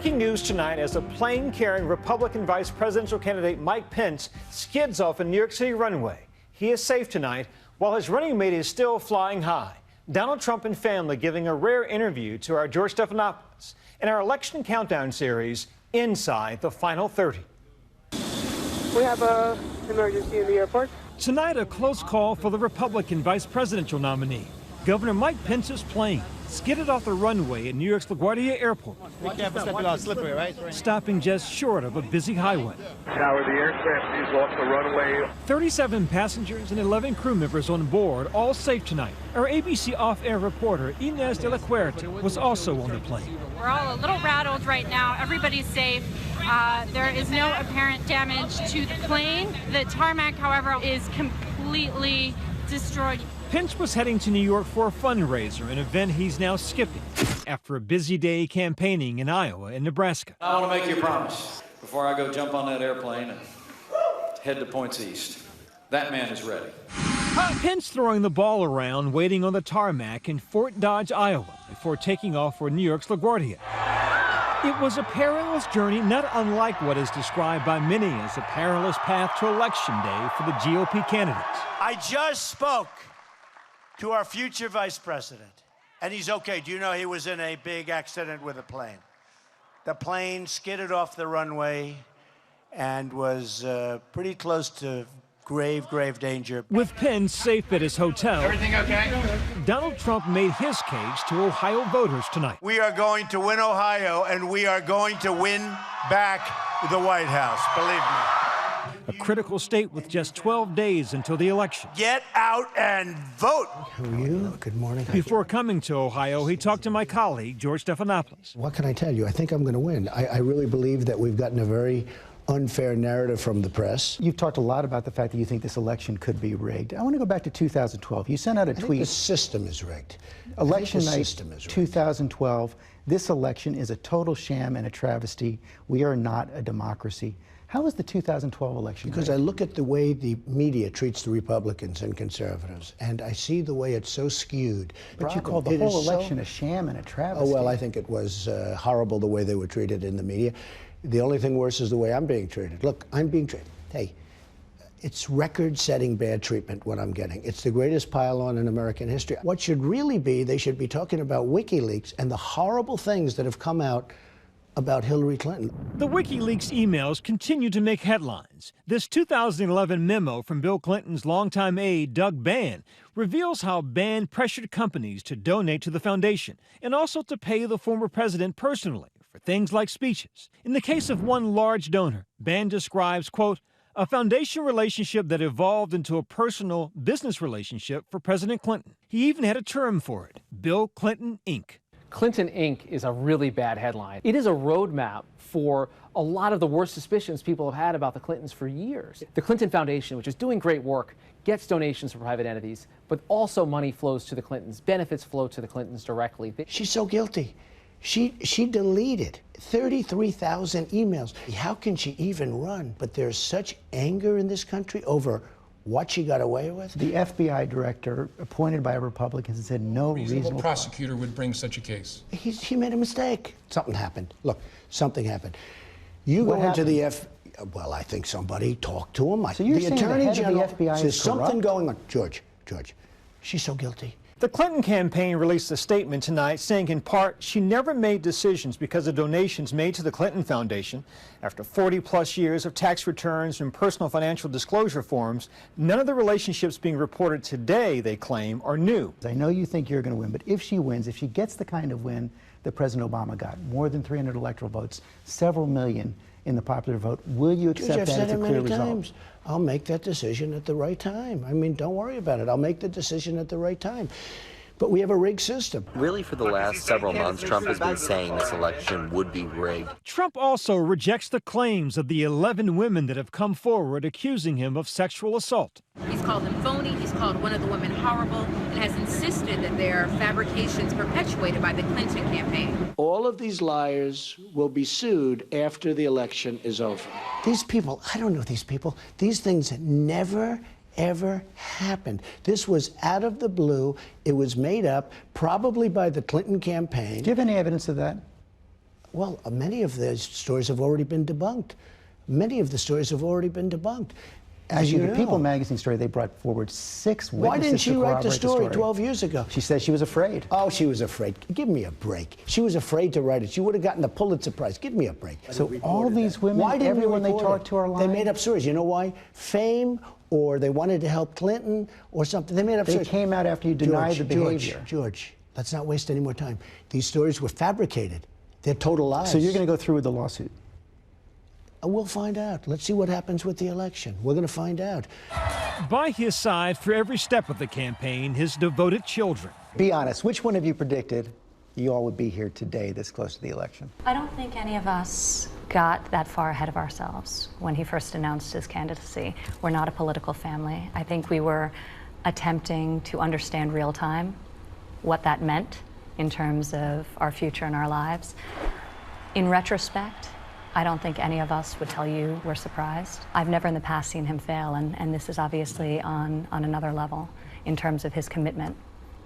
Breaking news tonight as a plane carrying Republican vice presidential candidate Mike Pence skids off a New York City runway. He is safe tonight while his running mate is still flying high. Donald Trump and family giving a rare interview to our George Stephanopoulos in our election countdown series, Inside the Final 30. We have an emergency in the airport. Tonight, a close call for the Republican vice presidential nominee. Governor Mike Pence's plane skidded off the runway at New York's LaGuardia Airport. Be careful stepping on slippery, right? Stopping just short of a busy highway. Tower, the aircraft is off the runway. 37 passengers and 11 crew members on board, all safe tonight. Our ABC off-air reporter, Inez de la Huerta, was also on the plane. We're all a little rattled right now. Everybody's safe. There is no apparent damage to the plane. The tarmac, however, is completely destroyed. Pence was heading to New York for a fundraiser, an event he's now skipping after a busy day campaigning in Iowa and Nebraska. I want to make you a promise before I go jump on that airplane and head to points east. That man is ready. Pence throwing the ball around, waiting on the tarmac in Fort Dodge, Iowa, before taking off for New York's LaGuardia. It was a perilous journey, not unlike what is described by many as a perilous path to Election Day for the GOP candidates. I just spoke to our future vice president, and he's okay. Do you know he was in a big accident with a plane? The plane skidded off the runway and was pretty close to grave danger. With Pence safe at his hotel, Everything okay? Donald Trump made his case to Ohio voters tonight. We are going to win Ohio, and we are going to win back the White House, believe me. A critical state with just 12 days until the election. Get out and vote. Who are you? Good morning. Before coming to Ohio, he talked to my colleague, George Stephanopoulos. What can I tell you? I think I'm going to win. I really believe that we've gotten a very unfair narrative from the press. You've talked a lot about the fact that you think this election could be rigged. I want to go back to 2012. You sent out a tweet. I think the system is rigged. Election night 2012. This election is a total sham and a travesty. We are not a democracy. How was the 2012 election Because rigged? I look at the way the media treats the Republicans and conservatives, and I see the way it's so skewed. But you called the whole election a sham and a travesty. Oh, well, I think it was horrible the way they were treated in the media. The only thing worse is the way I'm being treated. Look, I'm being treated. Hey, it's record-setting bad treatment what I'm getting. It's the greatest pile-on in American history. What should really be, they should be talking about WikiLeaks and the horrible things that have come out about Hillary Clinton. The WikiLeaks emails continue to make headlines. This 2011 memo from Bill Clinton's longtime aide, Doug Bann, reveals how Bann pressured companies to donate to the foundation and also to pay the former president personally for things like speeches. In the case of one large donor, Bann describes, quote, a foundation relationship that evolved into a personal business relationship for President Clinton. He even had a term for it, Bill Clinton, Inc. Clinton, Inc. is a really bad headline. It is a roadmap for a lot of the worst suspicions people have had about the Clintons for years. The Clinton Foundation, which is doing great work, gets donations from private entities, but also money flows to the Clintons. Benefits flow to the Clintons directly. She's so guilty. She deleted 33,000 emails. How can she even run? But there's such anger in this country over what she got away with. The FBI director appointed by Republicans said no reasonable prosecutor would bring such a case. He made a mistake. Something happened. Look, something happened. You go into the well, I think somebody talked to him. So you're the saying Attorney the head General of the FBI says is corrupt? something going on. George, she's so guilty. The Clinton campaign released a statement tonight saying in part she never made decisions because of donations made to the Clinton Foundation. After 40-plus years of tax returns and personal financial disclosure forms, none of the relationships being reported today, they claim, are new. I know you think you're going to win, but if she wins, if she gets the kind of win that President Obama got, more than 300 electoral votes, several million in the popular vote, will you accept that as a clear result? I'll make that decision at the right time. I mean, don't worry about it. I'll make the decision at the right time. But we have a rigged system. Really, for the last several months, Trump has been saying this election would be rigged. Trump also rejects the claims of the 11 women that have come forward accusing him of sexual assault. He's called them phony, he's called one of the women horrible, and has insisted that they're fabrications perpetuated by the Clinton campaign. All of these liars will be sued after the election is over. These people, I don't know these people. These things never, ever happened. This was out of the blue. It was made up, probably by the Clinton campaign. Do you have any evidence of that? Well, many of the stories have already been debunked. Many of the stories have already been debunked. Actually, the People magazine story, they brought forward 6 witnesses. Why didn't she write the story 12 years ago? She said she was afraid. Oh, she was afraid. Give me a break. She was afraid to write it. She would have gotten the Pulitzer Prize. Give me a break. So all these women, everyone they talked to are lying? They made up stories. You know why? Fame, or they wanted to help Clinton, or something. They made up stories. They came out after you denied the behavior. George, let's not waste any more time. These stories were fabricated. They're total lies. So you're going to go through with the lawsuit? We'll find out. Let's see what happens with the election. We're going to find out. By his side for every step of the campaign, his devoted children. Be honest, which one of you predicted you all would be here today this close to the election? I don't think any of us got that far ahead of ourselves when he first announced his candidacy. We're not a political family. I think we were attempting to understand real time what that meant in terms of our future and our lives. In retrospect, I don't think any of us would tell you we're surprised. I've never in the past seen him fail, and this is obviously on another level in terms of his commitment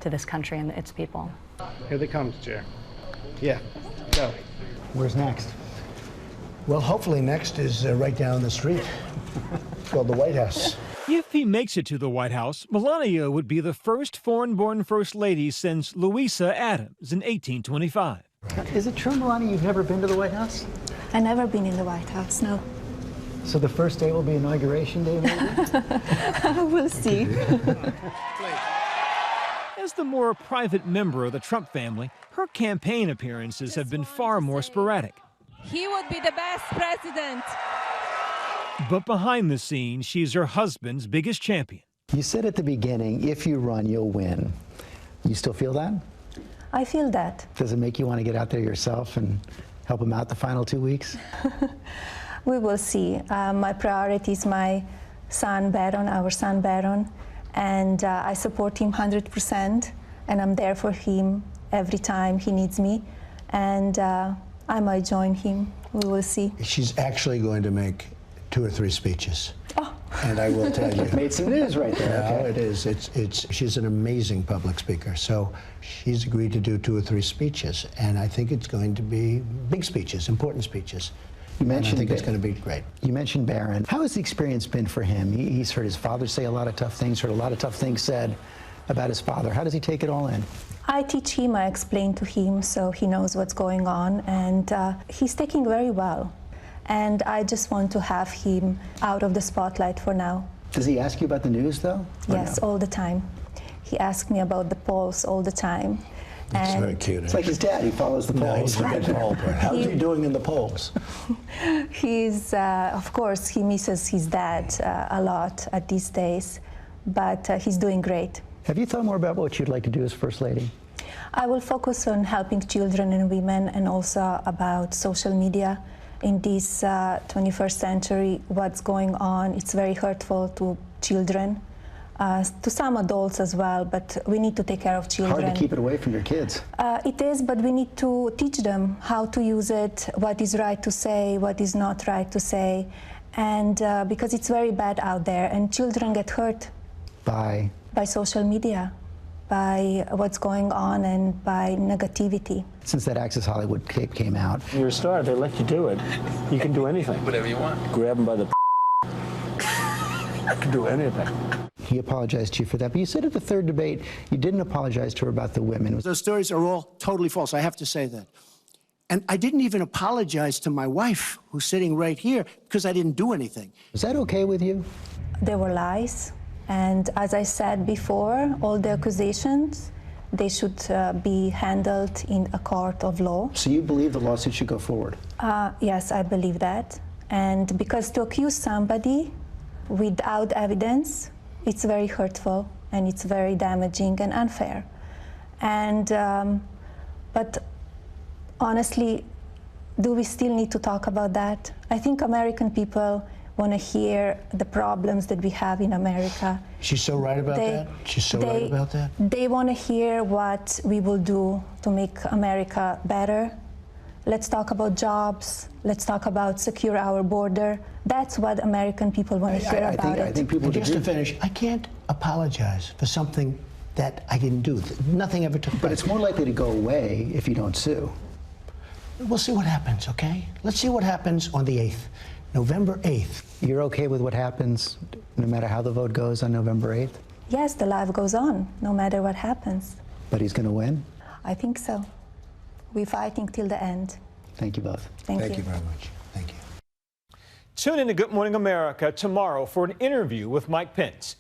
to this country and its people. Here they come, Chair. Yeah, go. Where's next? Well, hopefully next is right down the street. It's called the White House. If he makes it to the White House, Melania would be the first foreign-born First Lady since Louisa Adams in 1825. Is it true, Melania, you've never been to the White House? I've never been in the White House, no. So the first day will be Inauguration Day, maybe? We'll see. As the more private member of the Trump family, her campaign appearances have been far more sporadic. He would be the best president. But behind the scenes, she's her husband's biggest champion. You said at the beginning, if you run, you'll win. You still feel that? I feel that. Does it make you want to get out there yourself and help him out the final 2 weeks? We will see. My priority is my son, Baron, our son, Baron, and I support him 100%, and I'm there for him every time he needs me, and I might join him. We will see. She's actually going to make 2 or 3 speeches. Oh. And I will tell you. Made some news right there. No, Okay. it is. She's an amazing public speaker. So she's agreed to do 2 or 3 speeches. And I think it's going to be big speeches, important speeches. You mentioned I think it's going to be great. You mentioned Barron. How has the experience been for him? He's heard his father say a lot of tough things, heard a lot of tough things said about his father. How does he take it all in? I teach him, I explain to him, so he knows what's going on, and he's taking very well. And I just want to have him out of the spotlight for now. Does he ask you about the news, though? Yes, all the time. He asks me about the polls all the time. It's very cute. It's like his dad, he follows the polls. No, he's a good poll player. How's he doing in the polls? He's, of course, he misses his dad a lot at these days, but he's doing great. Have you thought more about what you'd like to do as First Lady? I will focus on helping children and women, and also about social media. In this 21st century, what's going on, it's very hurtful to children, to some adults as well, but we need to take care of children. Hard to keep it away from your kids. It is, but we need to teach them how to use it, what is right to say, what is not right to say, and because it's very bad out there, and children get hurt. By social media, by what's going on, and by negativity. Since that Access Hollywood tape came out. You're a star, they let you do it. You can do anything. Whatever you want. Grab them by the you can do anything. He apologized to you for that, but you said at the third debate you didn't apologize to her about the women. Those stories are all totally false. I have to say that. And I didn't even apologize to my wife, who's sitting right here, because I didn't do anything. Is that okay with you? There were lies. And as I said before, all the accusations, they should be handled in a court of law. So you believe the lawsuit should go forward? Yes, I believe that. And because to accuse somebody without evidence, it's very hurtful, and it's very damaging and unfair. And, but honestly, do we still need to talk about that? I think American people want to hear the problems that we have in America. She's so right about that? She's so right about that? They want to hear what we will do to make America better. Let's talk about jobs. Let's talk about secure our border. That's what American people want to hear about it. I think people just to finish, I can't apologize for something that I didn't do. Nothing ever took place. But it's more likely to go away if you don't sue. We'll see what happens, okay? Let's see what happens on the 8th, November 8th. You're okay with what happens no matter how the vote goes on November 8th? Yes, the life goes on, no matter what happens. But he's going to win? I think so. We're fighting till the end. Thank you both. Thank you. Thank you very much. Thank you. Tune in to Good Morning America tomorrow for an interview with Mike Pence.